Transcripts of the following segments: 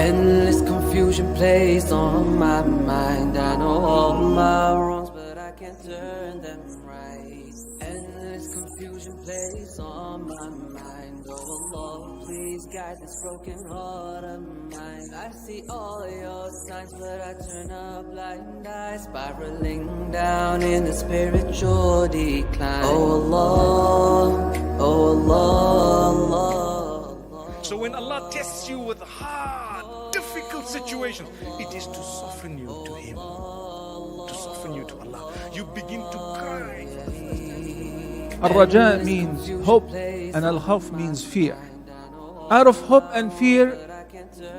Endless confusion plays on my mind. I know all my wrongs, but I can't turn them right. Endless confusion plays on my mind. Oh Lord, please guide this broken heart of mine. I see all your signs, but I turn a blind eye, spiraling down in the spiritual decline. Oh Allah, oh Allah, Allah. So when Allah tests you with hard, difficult situations, it is to soften you to Him, to soften you to Allah. You begin to cry. Al-Raja means hope and Al-Khawf means fear. Out of hope and fear,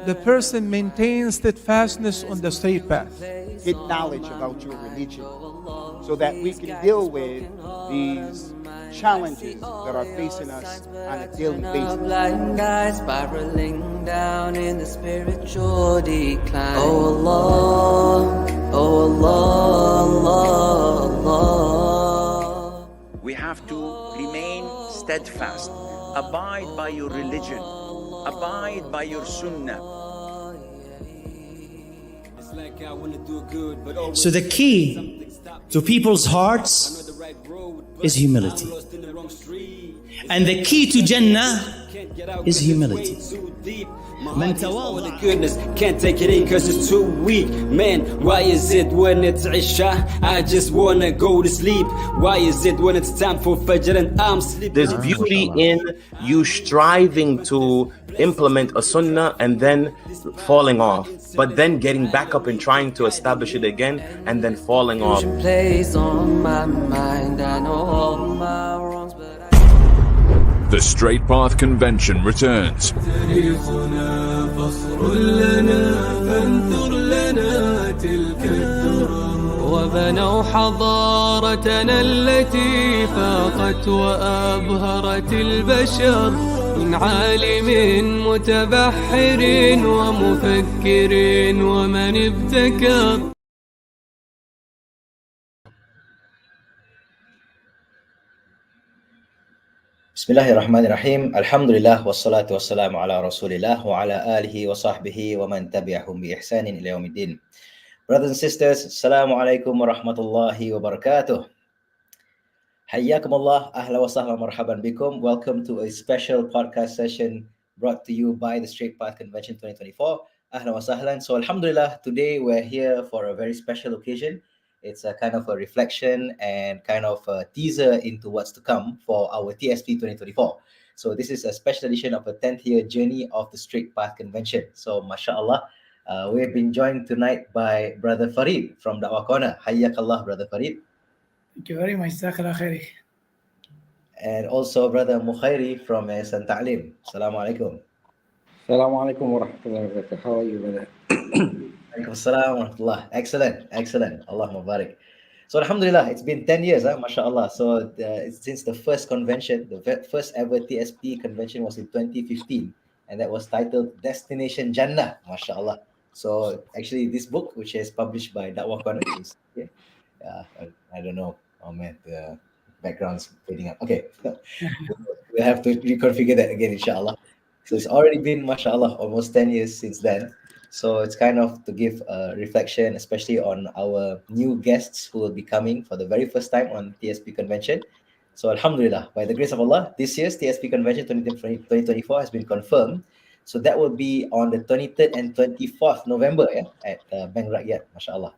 the person maintains steadfastness on the straight path. Get knowledge about your religion so that we can deal with these challenges that are facing us on a daily basis. Blind eyes spiraling down in the spiritual decline. Oh Allah, oh Allah, Allah, Allah. We have to remain steadfast, abide by your religion, abide by your sunnah. So the key to people's hearts is humility. And the key to Jannah is humility. The goodness can't take it in cause it's too weak. Man, why is it when it's Isha I just wanna go to sleep? Why is it when it's time for Fajr and I'm sleeping? There's beauty in you striving to implement a sunnah and then falling off, but then getting back up and trying to establish it again and then falling off. Plays on my mind. I know all my wrongs, but The Straight Path Convention returns. وبنوا حضارتنا التي فاقت وأبهرت البشر من عالم متبحر ومفكر ومن ابتكر. Bismillahirrahmanirrahim. Alhamdulillah wassalatu wassalamu ala Rasulillah wa ala alihi wa sahbihi wa man tabi'ahum bi ihsanin ila yaumiddin. Brothers and sisters, assalamu alaikum wa rahmatullahi wa barakatuh. Hayyakumullah, ahla wa sahla marhaban bikum. Welcome to a special podcast session brought to you by the Straight Path Convention 2024. Ahla wa sahlan. So alhamdulillah, today we're here for a very special occasion. It's a kind of a reflection and kind of a teaser into what's to come for our TSP 2024. So this is a special edition of a 10th year journey of the Straight Path Convention. So mashallah, we've been joined tonight by Brother Farid from Dakwah Corner. Hayyakallah, Brother Farid. Thank you very much. And also Brother Mokhire from Yayasan Ta'lim. Assalamu alaikum. Assalamu alaikum wa rahmatullahi wa barakatuh. How are you, brother? Excellent. Allahumma barik. So alhamdulillah, it's been 10 years, mashallah. So since the first convention, the first ever TSP convention was in 2015, and that was titled Destination Jannah, mashallah. So actually this book, which is published by Dakwah Corner, I don't know, oh man, the background's fading up. Okay, we'll have to reconfigure that again, inshallah. So it's already been, mashallah, almost 10 years since then. So it's kind of to give a reflection, especially on our new guests who will be coming for the very first time on TSP Convention. So alhamdulillah, by the grace of Allah, this year's TSP Convention 2024 has been confirmed. So that will be on the 23rd and 24th November at Bank Rakyat, mashallah.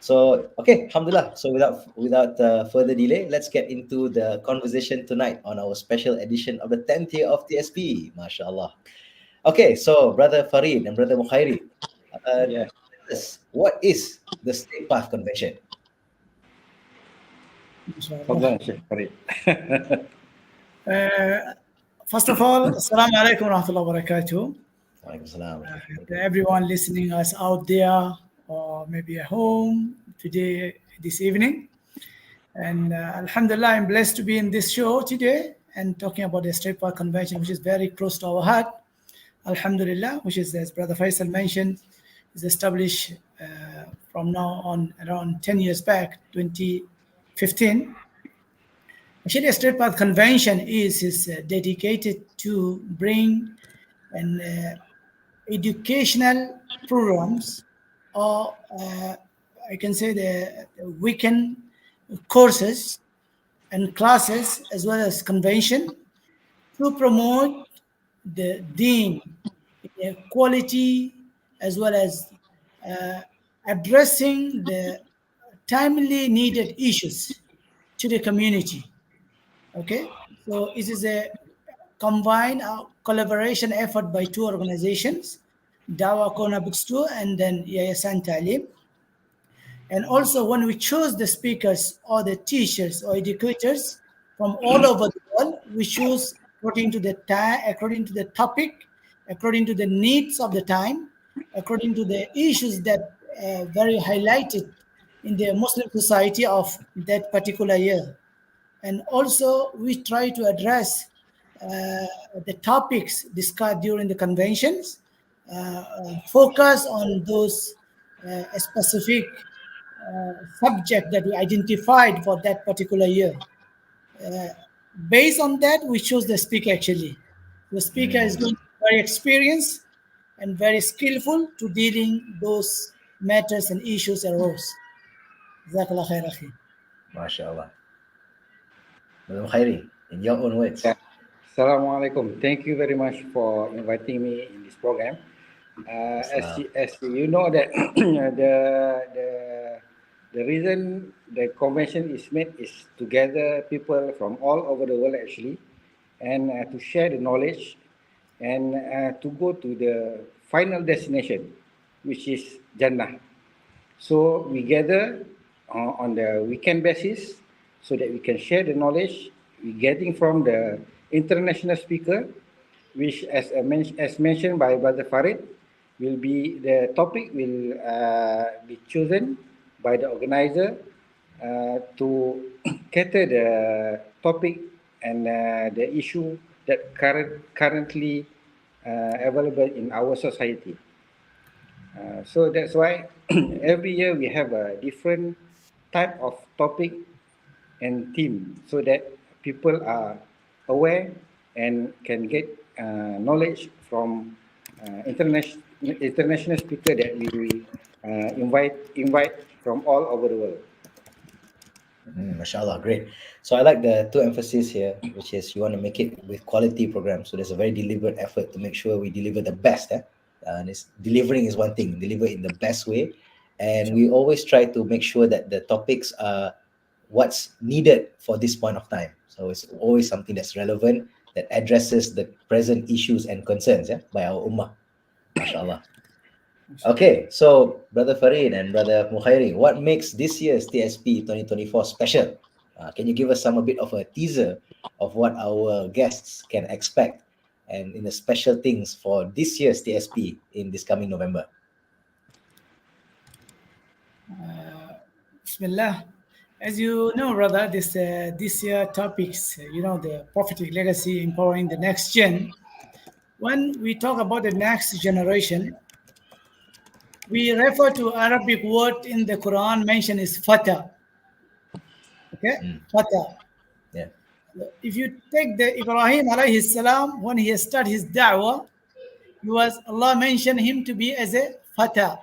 So, okay, alhamdulillah. So without further delay, let's get into the conversation tonight on our special edition of the 10th year of TSP, mashallah. Okay, so Brother Farid and Brother Mokhire, what is the Straight Path Convention? First of all, assalamu alaikum wa rahmatullahi wa barakatuh. Everyone listening us out there or maybe at home today, this evening. And alhamdulillah, I'm blessed to be in this show today and talking about the Straight Path Convention, which is very close to our heart. Alhamdulillah, which is, as Brother Faisal mentioned, is established from now on around 10 years back, 2015. Actually, a Straight Path Convention is dedicated to bring and educational programs, or I can say the weekend courses and classes, as well as convention, to promote the deen, quality, as well as uh, addressing the timely needed issues to the community. Okay, so it is a combined collaboration effort by two organizations, Dakwah Corner Bookstore and then Yayasan Ta'lim. And also, when we choose the speakers or the teachers or educators from all over the world, we choose according to the time, according to the topic, according to the needs of the time, according to the issues that very highlighted in the Muslim society of that particular year. And also, we try to address the topics discussed during the conventions, focus on those specific subject that we identified for that particular year. Uh, Based on that, we choose the speaker actually. The speaker is going to be very experienced and very skillful to dealing those matters and issues arose. Jazakallah khair, akhi. MashaAllah. Brother Mokhire, in your own words. Assalamualaikum. Thank you very much for inviting me in this program. As you know that the reason the convention is made is to gather people from all over the world actually, and to share the knowledge, and to go to the final destination, which is Jannah. So we gather on the weekend basis so that we can share the knowledge we're getting from the international speaker, which as mentioned by Brother Farid, will be the topic will be chosen by the organizer to cater the topic and the issue that currently available in our society. So that's why every year we have a different type of topic and theme so that people are aware and can get knowledge from international speaker that we invite from all over the world. MashaAllah, great. So I like the two emphasis here, which is you want to make it with quality programs. So there's a very deliberate effort to make sure we deliver the best. And delivering is one thing, deliver in the best way. And we always try to make sure that the topics are what's needed for this point of time. So it's always something that's relevant, that addresses the present issues and concerns by our ummah. MashaAllah. Okay, so Brother Farid and Brother Mokhire, what makes this year's TSP 2024 special? Can you give us a bit of a teaser of what our guests can expect and in the special things for this year's TSP in this coming November? Bismillah. As you know, brother, this year topics, the prophetic legacy, empowering the next gen. When we talk about the next generation, we refer to Arabic word in the Quran mentioned is fata. Okay, fata. Yeah. If you take the Ibrahim alayhi salam, when he started his da'wah, Allah mentioned him to be as a fata.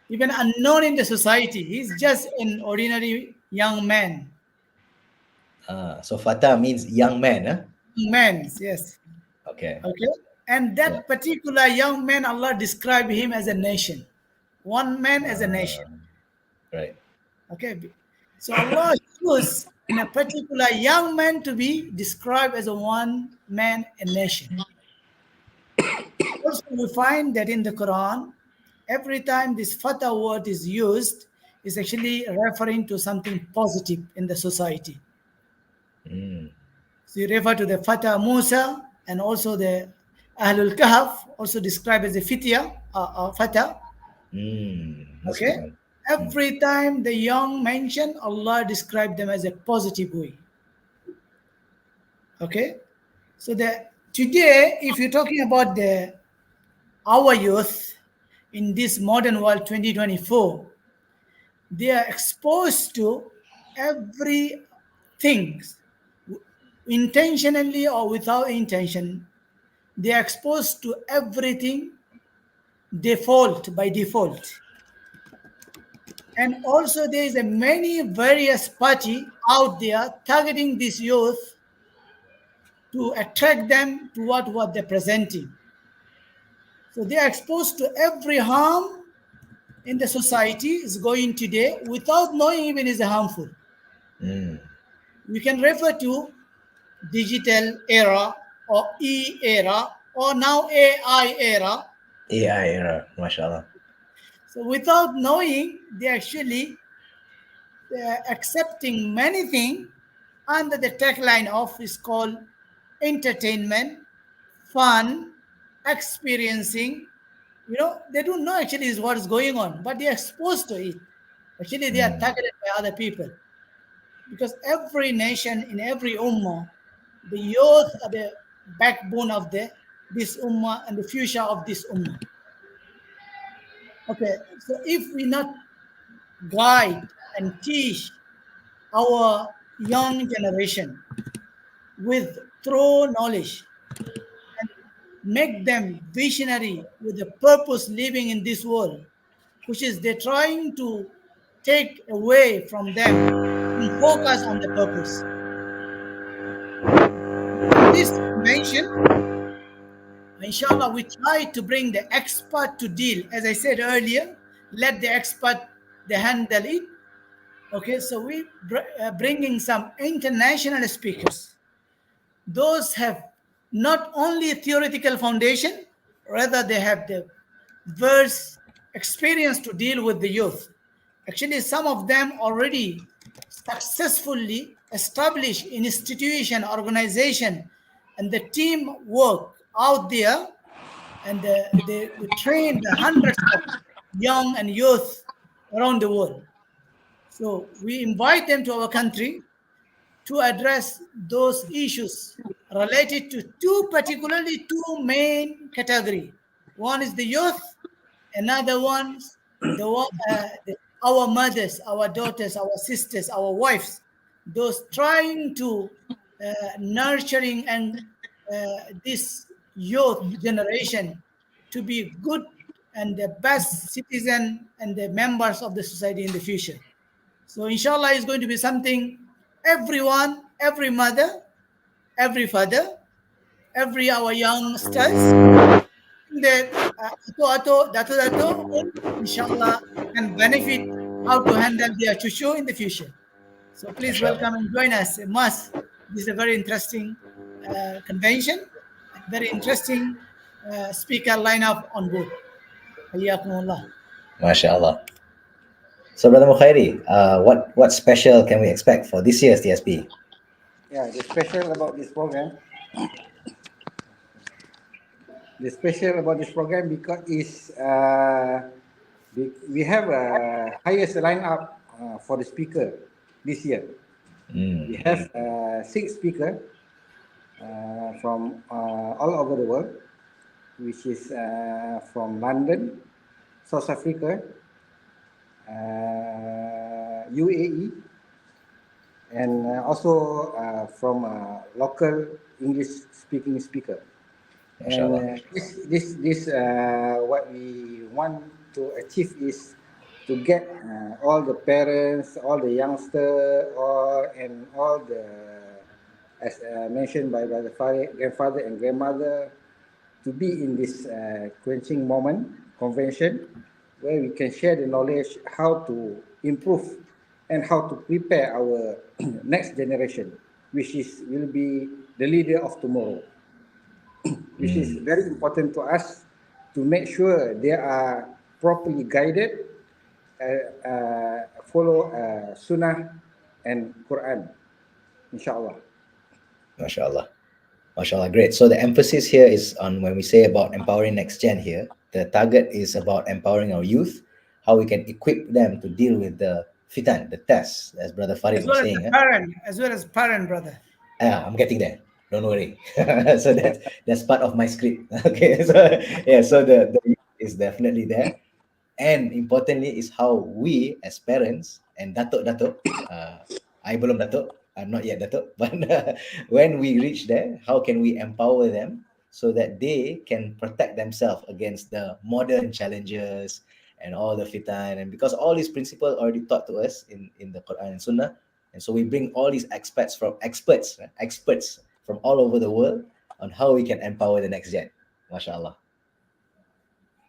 Even unknown in the society. He's just an ordinary young man. So fata means young man, huh? Young man, yes. Okay. And that particular young man, Allah described him as a nation. One man as a nation. Right. Okay. So Allah chose in a particular young man to be described as a one man, a nation. Also, we find that in the Quran, every time this fata word is used, is actually referring to something positive in the society. So you refer to the fata Musa and also the Ahlul Kahf, also described as a fitya, fata. Okay. Every time the young mention, Allah described them as a positive way. Okay. So today, if you're talking about our youth in this modern world 2024, they are exposed to everything, intentionally or without intention. they are exposed to everything by default. And also there is a many various party out there targeting this youth to attract them to what they're presenting. So they are exposed to every harm in the society is going today without knowing even is harmful. We can refer to digital era or era or now AI era. AI era, mashallah. So without knowing, they actually accepting many things under the tagline of is called entertainment, fun, experiencing. You know, they don't know actually is what is going on, but they are exposed to it. Actually, they are targeted by other people. Because every nation in every ummah, the youth are the backbone of this ummah and the future of this ummah. Okay, so if we not guide and teach our young generation with true knowledge and make them visionary with a purpose living in this world, which is they're trying to take away from them and focus on the purpose. This convention, inshallah, we try to bring the expert to deal. As I said earlier, let the expert they handle it. Okay, so we bringing some international speakers. Those have not only a theoretical foundation, rather they have the verse experience to deal with the youth. Actually, some of them already successfully established institution, organization, and the team work out there, and they train the hundreds of young and youth around the world. So we invite them to our country to address those issues related to particularly two main category. One is the youth, another one, our mothers, our daughters, our sisters, our wives, those trying to nurturing and this youth generation to be good and the best citizen and the members of the society in the future. So inshallah is going to be something everyone, every mother, every father, every our youngsters, the dato, inshallah, can benefit how to handle their chuchu in the future. So please welcome and join us. Must. This is a very interesting convention, very interesting speaker lineup on board. Hayyakumullah. MashaAllah. So, Brother Mokhire, what special can we expect for this year's TSP? Yeah, the special about this program because we have a highest lineup for the speaker this year. We have 6 speakers from all over the world, which is from London, South Africa, UAE, and also from local English-speaking speaker. And this what we want to achieve is to get all the parents, all the youngsters, and all the, as mentioned by Brother Farid, grandfather and grandmother, to be in this quenching moment convention, where we can share the knowledge how to improve and how to prepare our next generation, which will be the leader of tomorrow, which is very important to us to make sure they are properly guided, follow Sunnah and Quran, inshallah. MashaAllah. MashaAllah, great. So the emphasis here is on when we say about empowering next gen here, the target is about empowering our youth, how we can equip them to deal with the fitan, the tests, as Brother Farid was saying. As well as parent, brother. I'm getting there. Don't worry. So that's part of my script. Okay. So yeah, so the youth is definitely there. And importantly is how we as parents and Datuk, I belum Datuk, I'm not yet Datuk, but when we reach there, how can we empower them so that they can protect themselves against the modern challenges and all the fitan. And because all these principles already taught to us in the Quran and Sunnah, and so we bring all these experts from all over the world on how we can empower the next gen. MashaAllah.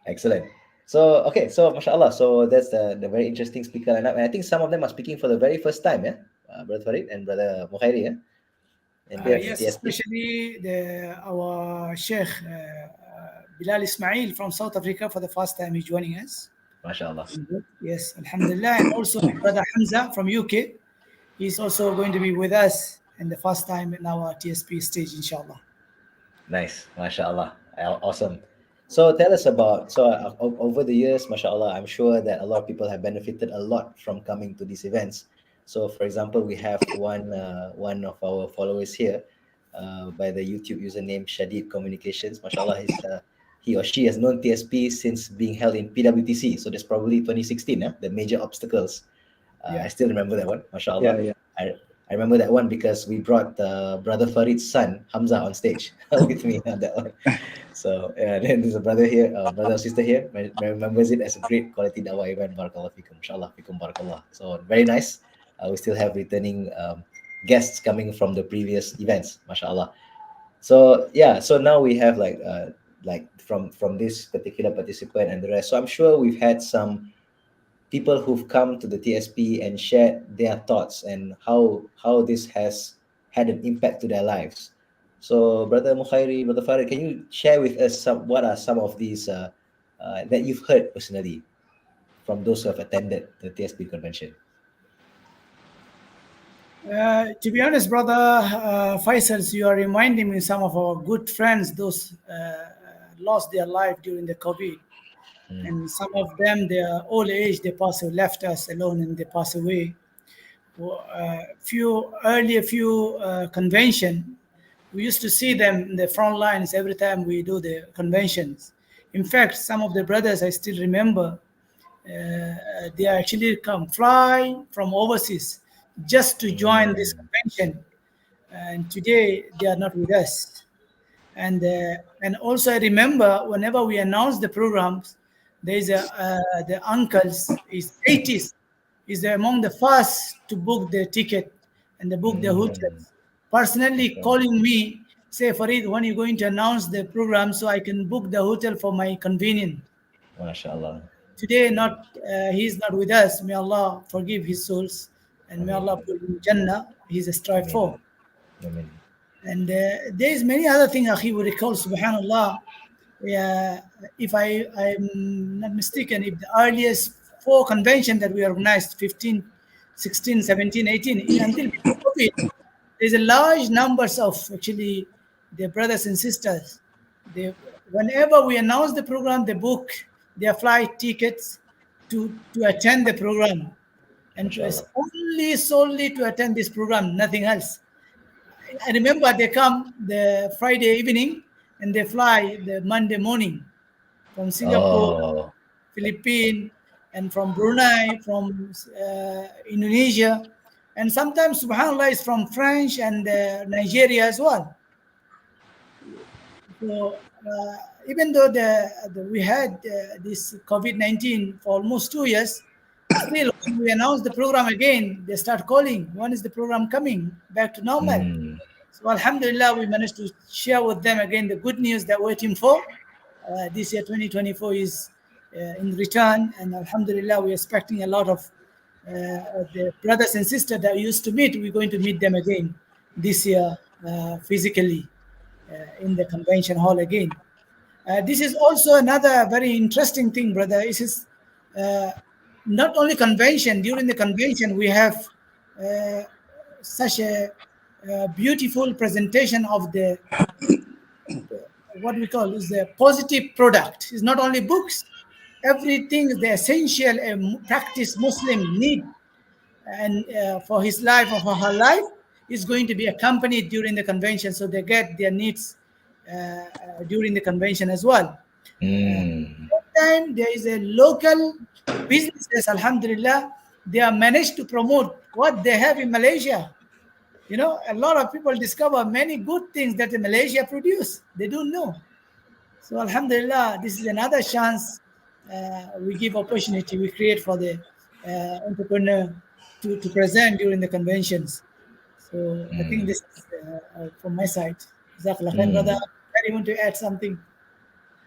Excellent. So, okay, so mashallah, so that's the very interesting speaker lineup. And I think some of them are speaking for the very first time, yeah? Brother Farid and Brother Mokhire, yeah? And Yes, especially our Sheikh Bilal Ismail from South Africa for the first time he's joining us. MashaAllah. Yes, Alhamdulillah. And also Brother Hamza from UK. He's also going to be with us in the first time in our TSP stage, inshallah. Nice, MashaAllah. Awesome. So tell us about, over the years, mashallah, I'm sure that a lot of people have benefited a lot from coming to these events. So for example, we have one of our followers here by the YouTube username Shadid Communications. Mashallah, he or she has known TSP since being held in PWTC. So that's probably 2016, the major obstacles. I still remember that one, mashallah. Yeah. I remember that one because we brought Brother Farid's son, Hamza, on stage with me on that one. So then there's a brother here, brother or sister here, remembers it as a great quality dawah event. Barakallah fikum, inshallah, fikum barakallah. So very nice. We still have returning guests coming from the previous events, mashallah. So yeah, so now we have like from this particular participant and the rest. So I'm sure we've had some people who've come to the TSP and shared their thoughts and how this has had an impact to their lives. So Brother Mokhire, Brother Farid, can you share with us what are some of these that you've heard personally from those who have attended the TSP convention? To be honest, Brother Faisal, you are reminding me some of our good friends, those lost their life during the COVID. And some of them, their old age, they left us alone and they pass away. Few convention, we used to see them in the front lines every time we do the conventions. In fact, some of the brothers I still remember, they actually fly from overseas just to join this convention. And today they are not with us. And also I remember whenever we announce the programs, there's the uncles, is 80s, is among the first to book the ticket and they book the hotels. Personally calling me, say, Farid, when are you going to announce the program so I can book the hotel for my convenience? MashaAllah. Today, he's not with us. May Allah forgive his souls and may Allah put him in Jannah. He's a strive for. Amen. And there's many other things Akhi would recall, subhanAllah. If I'm not mistaken, if the earliest 4 conventions that we organized, 15, 16, 17, 18, until COVID, there's a large numbers of actually the brothers and sisters. Whenever we announce the program, they book their flight tickets to attend the program. And it's solely to attend this program, nothing else. I remember they come the Friday evening and they fly the Monday morning from Singapore, Philippines, and from Brunei, from Indonesia, and sometimes, subhanAllah, is from France and Nigeria as well. So even though we had this COVID-19 for almost 2 years, still when we announce the program again, they start calling, when is the program coming back to normal? So alhamdulillah, we managed to share with them again the good news that we're waiting for. This year 2024 is in return, and alhamdulillah, we're expecting a lot of the brothers and sisters that we used to meet. We're going to meet them again this year physically in the convention hall again. This is also another very interesting thing, brother. This is not only convention. During the convention, we have such a beautiful presentation of the what we call is the positive product. It's not only books. Everything is the essential practice Muslim need, and for his life or for her life is going to be accompanied during the convention, so they get their needs during the convention as well. Time there is a local businesses, alhamdulillah, they are managed to promote what they have in Malaysia. You know, a lot of people discover many good things that Malaysia produce. They don't know. So Alhamdulillah, this is another chance we give opportunity, we create for the entrepreneur to present during the conventions. So I think this is from my side. Jazakallah khair, brother. I want to add something.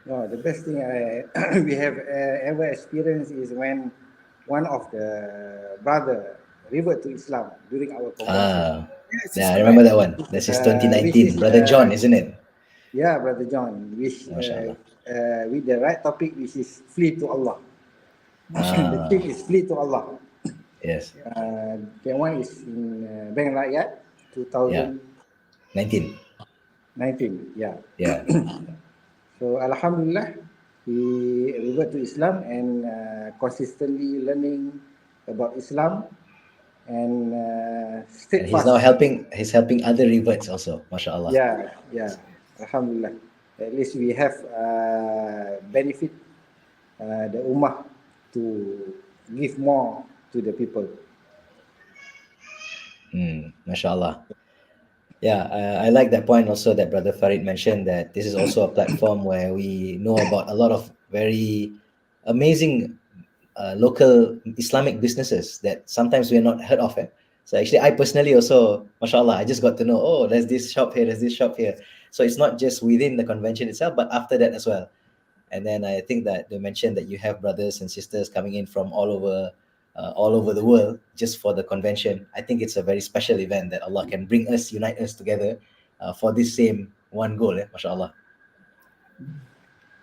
No, the best thing we have ever experienced is when one of the brother revert to Islam during our convention. Yes, Yeah, I correct. remember that one. This is Which 2019. is, Brother John, isn't it? Yeah, Brother John, which MashaAllah. with the right topic, which is flee to Allah. The Ah, theme is flee to Allah. yes. That one is in Bank Rakyat, Yeah. 2019. 19. Yeah. Yeah. So Alhamdulillah, he revert to Islam and consistently learning about Islam and And steadfast. he's now helping. He's helping other reverts also. MashaAllah. Yeah, yeah. Alhamdulillah. At least we have benefit the ummah to give more to the people. MashaAllah. Yeah, I like that point also that Brother Farid mentioned, that this is also a platform where we know about a lot of very amazing local Islamic businesses that sometimes we're not heard of. So actually, I personally also, mashallah, I just got to know, oh, there's this shop here, there's this shop here. So it's not just within the convention itself, but after that as well. And then I think that they mentioned that you have brothers and sisters coming in from all over the world just for the convention. I think it's a very special event that Allah can bring us, unite us together for this same one goal. Mashallah.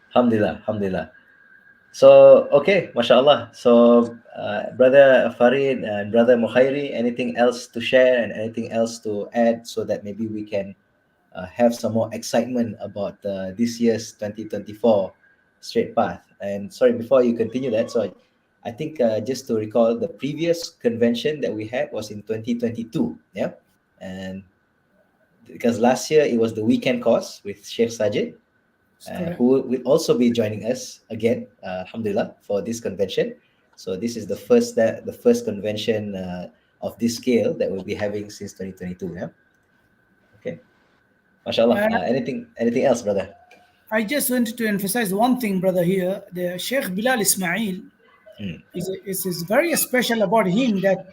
Alhamdulillah, alhamdulillah. So, okay, mashallah. So, Brother Farid and Brother Mokhire, anything else to share and anything else to add so that maybe we can have some more excitement about this year's 2024 Straight Path? And sorry, before you continue that, so I think just to recall, the previous convention that we had was in 2022, yeah? And because last year it was the weekend course with Sheikh Sajid, who will also be joining us again, alhamdulillah, for this convention. So this is the first convention of this scale that we'll be having since 2022. Yeah. Okay. MashaAllah. Anything else, brother? I just wanted to emphasize one thing, brother. Here, the Sheikh Bilal Ismail is very special about him, that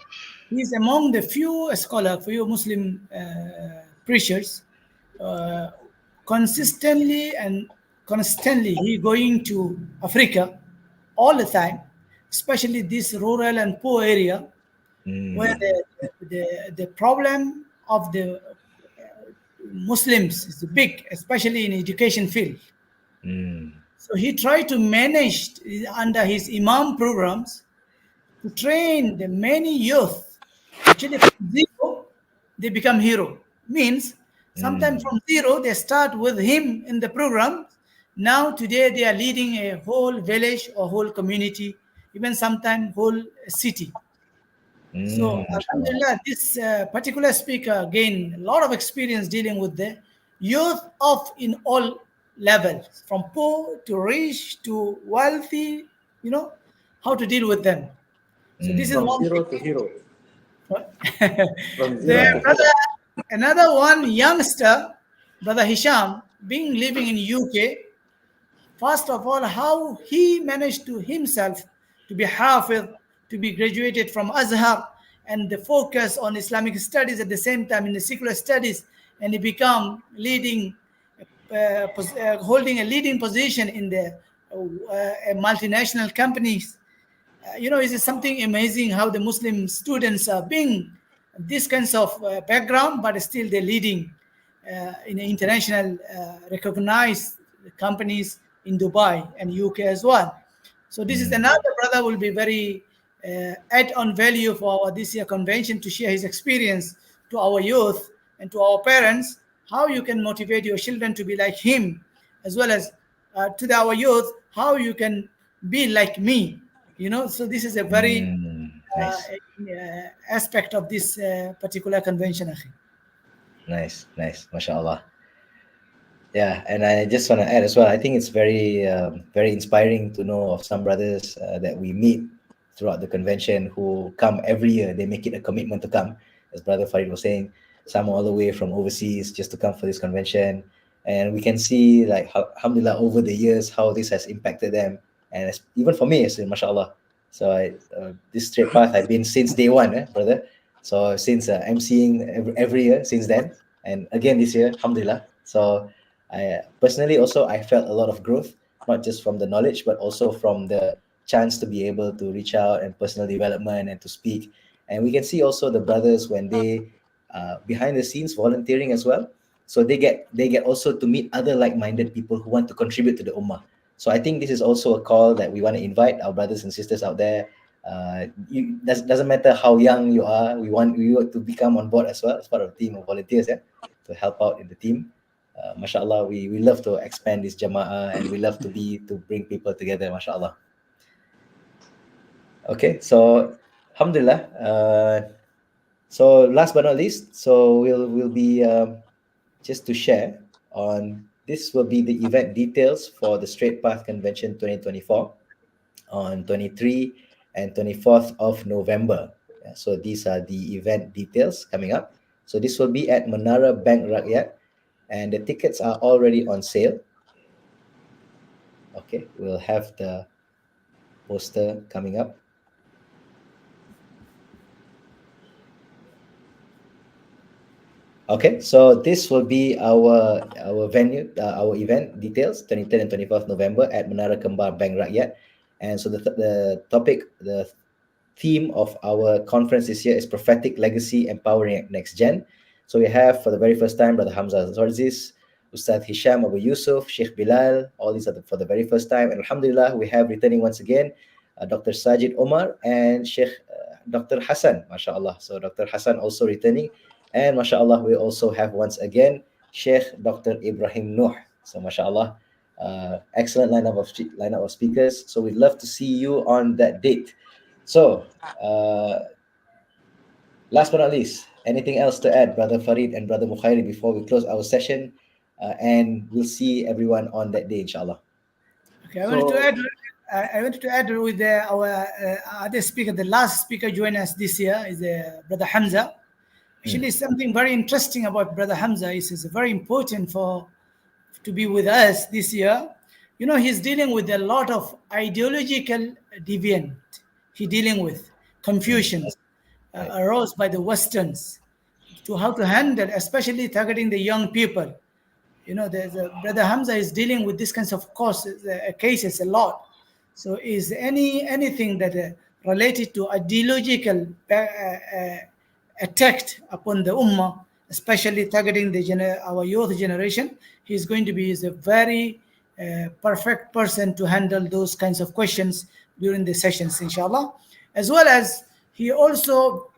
he's among the few scholars, few Muslim preachers, consistently and constantly he going to Africa all the time, especially this rural and poor area where the problem of the Muslims is big, especially in education field. So he tried to manage under his Imam programs to train the many youth. Actually, from zero, they become hero. Means sometimes from zero, they start with him in the program. Now, today, they are leading a whole village or whole community, even sometimes whole city. So, alhamdulillah, this particular speaker gained a lot of experience dealing with the youth of in all levels, from poor to rich to wealthy, how to deal with them. So this is From one zero thing. to hero. From zero The to brother, hero. another one youngster, brother Hisham, being living in UK. First of all, how he managed to himself to be hafiz, to be graduated from Azhar, and the focus on Islamic studies at the same time in the secular studies, and he become leading, holding a leading position in the multinational companies. It's something amazing how the Muslim students are being this kinds of background, but still they're leading in international recognized companies in Dubai and UK as well. So this is another brother will be very add on value for our this year convention to share his experience to our youth and to our parents, how you can motivate your children to be like him, as well as to our youth, how you can be like me. So this is a very Nice. aspect of this particular convention, Akhi. Nice, mashallah. Yeah, and I just want to add as well, I think it's very very inspiring to know of some brothers that we meet throughout the convention who come every year. They make it a commitment to come, as Brother Farid was saying. some all the way from overseas just to come for this convention. And we can see, like, how, alhamdulillah, over the years, how this has impacted them. And even for me, mashallah. So this straight path I've been since day one, brother. So since emceeing every year since then, and again this year, alhamdulillah. So I personally also, I felt a lot of growth, not just from the knowledge, but also from the chance to be able to reach out and personal development and to speak. And we can see also the brothers when they behind the scenes volunteering as well. So they get also to meet other like-minded people who want to contribute to the ummah. So I think this is also a call that we want to invite our brothers and sisters out there. Doesn't matter how young you are, we want to become on board as well as part of a team of volunteers, to help out in the team. Mashallah, we love to expand this jama'ah, and we love to bring people together, mashallah. Okay, so alhamdulillah. So last but not least, so we'll be just to share on, this will be the event details for the Straight Path Convention 2024 on 23 and 24th of November. So these are the event details coming up. So this will be at Menara Bank Rakyat, and the tickets are already on sale. Okay, we'll have the poster coming up. Okay, so this will be our venue, our event details, 23rd and 24th November at Menara Kembar Bank Rakyat. And so the topic, the theme of our conference this year is Prophetic Legacy Empowering Next Gen. So we have, for the very first time, Brother Hamza Zorziz, Ustad Hisham Abu Yusuf, Sheikh Bilal, all these are for the very first time. And alhamdulillah, we have returning once again Dr. Sajid Omar and Sheikh Dr. Hassan, mashallah. So Dr. Hassan also returning. And mashallah, we also have once again Sheikh Dr. Ibrahim Nuh. So mashallah, excellent lineup of speakers. So we'd love to see you on that date. So last but not least, anything else to add, Brother Farid and Brother Mokhire, before we close our session? And we'll see everyone on that day, inshallah. Okay, I wanted to add with our other speaker. The last speaker joined us this year is Brother Hamza. Actually, something very interesting about Brother Hamza is very important to be with us this year. You know, he's dealing with a lot of ideological deviant. He's dealing with confusions arose by the Westerns to how to handle, especially targeting the young people. You know, Brother Hamza is dealing with these kinds of cases a lot. So is anything that related to ideological attack upon the ummah, especially targeting our youth generation, he's going to be a very perfect person to handle those kinds of questions during the sessions, inshallah. As well as he also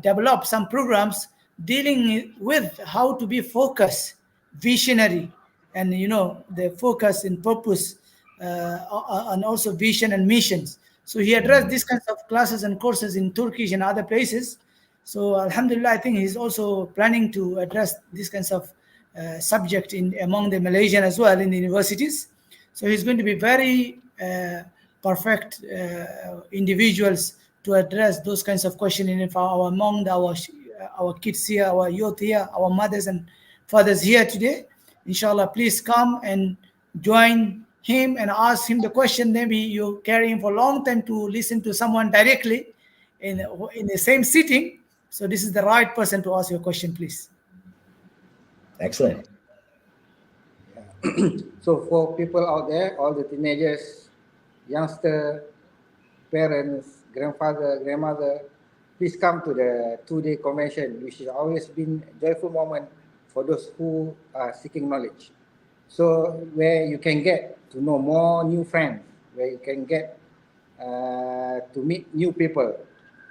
developed some programs dealing with how to be focused, visionary, and the focus in purpose, and also vision and missions. So he addressed these kinds of classes and courses in Turkish and other places. So alhamdulillah, I think he's also planning to address these kinds of subject among the Malaysian as well in the universities. So he's going to be very perfect individuals to address those kinds of questions among our kids here, our youth here, our mothers and fathers here today. Inshallah, please come and join him and ask him the question. Maybe you carry him for a long time to listen to someone directly in the same sitting. So this is the right person to ask your question, please. Excellent. So for people out there, all the teenagers, youngster, parents, grandfather, grandmother, please come to the 2-day convention, which has always been a joyful moment for those who are seeking knowledge. So where you can get to know more new friends, where you can get to meet new people,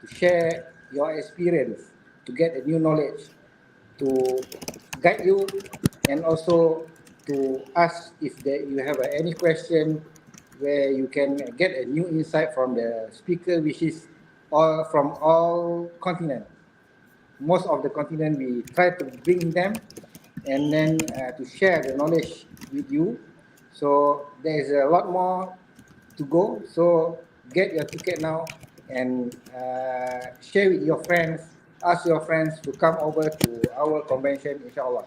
to share your experience, to get a new knowledge, to guide you, and also to ask if you have any question, where you can get a new insight from the speaker, which is from all continents. Most of the continent, we try to bring them and then to share the knowledge with you. So there is a lot more to go. So get your ticket now and share with your friends ask your friends to come over to our convention, inshallah.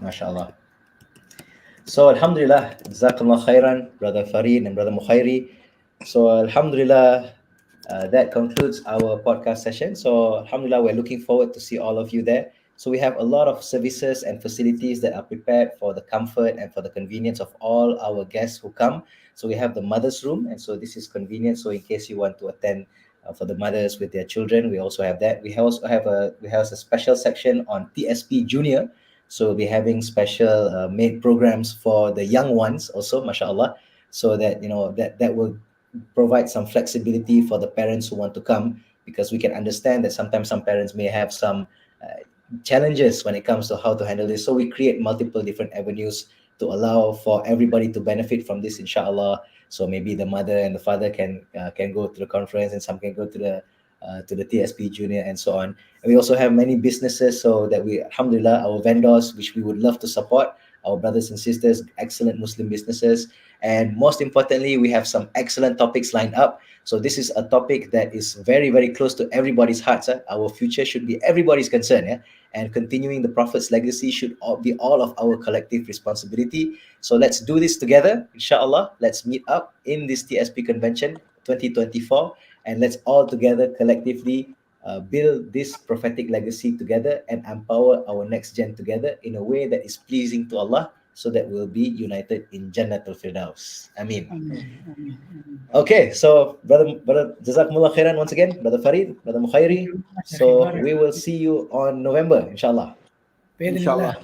MashaAllah. So Alhamdulillah, Jazakallah khairan, Brother Farid and Brother Mokhire. So Alhamdulillah, that concludes our podcast session. So Alhamdulillah, we're looking forward to see all of you there. So we have a lot of services and facilities that are prepared for the comfort and for the convenience of all our guests who come. So we have the mother's room, and so this is convenient. So in case you want to attend for the mothers with their children, we also have that. We also have a special section on TSP Junior. So we'll be having special made programs for the young ones also, mashallah, so that that will provide some flexibility for the parents who want to come, because we can understand that sometimes some parents may have some challenges when it comes to how to handle this. So we create multiple different avenues to allow for everybody to benefit from this, inshallah. So maybe the mother and the father can go to the conference, and some can go to the TSP Junior and so on. And we also have many businesses, so that we, alhamdulillah, our vendors, which we would love to support, our brothers and sisters, excellent Muslim businesses. And most importantly, we have some excellent topics lined up. So this is a topic that is very, very close to everybody's hearts. Our future should be everybody's concern. Yeah? And continuing the Prophet's legacy should be all of our collective responsibility. So let's do this together, inshallah. Let's meet up in this TSP convention 2024, and let's all together collectively build this prophetic legacy together and empower our next gen together in a way that is pleasing to Allah, so that we'll be united in Jannatul Firdaus. Ameen. Okay, so brother Jazakumullah khairan once again, Brother Farid, Brother Mokhire. So we will see you on November, inshallah. Inshallah.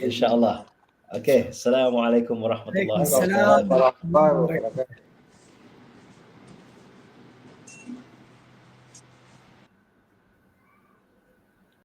Inshallah. Okay, Assalamu alaikum wa rahmatullahi wa Waalaikumsalam. barakatuh.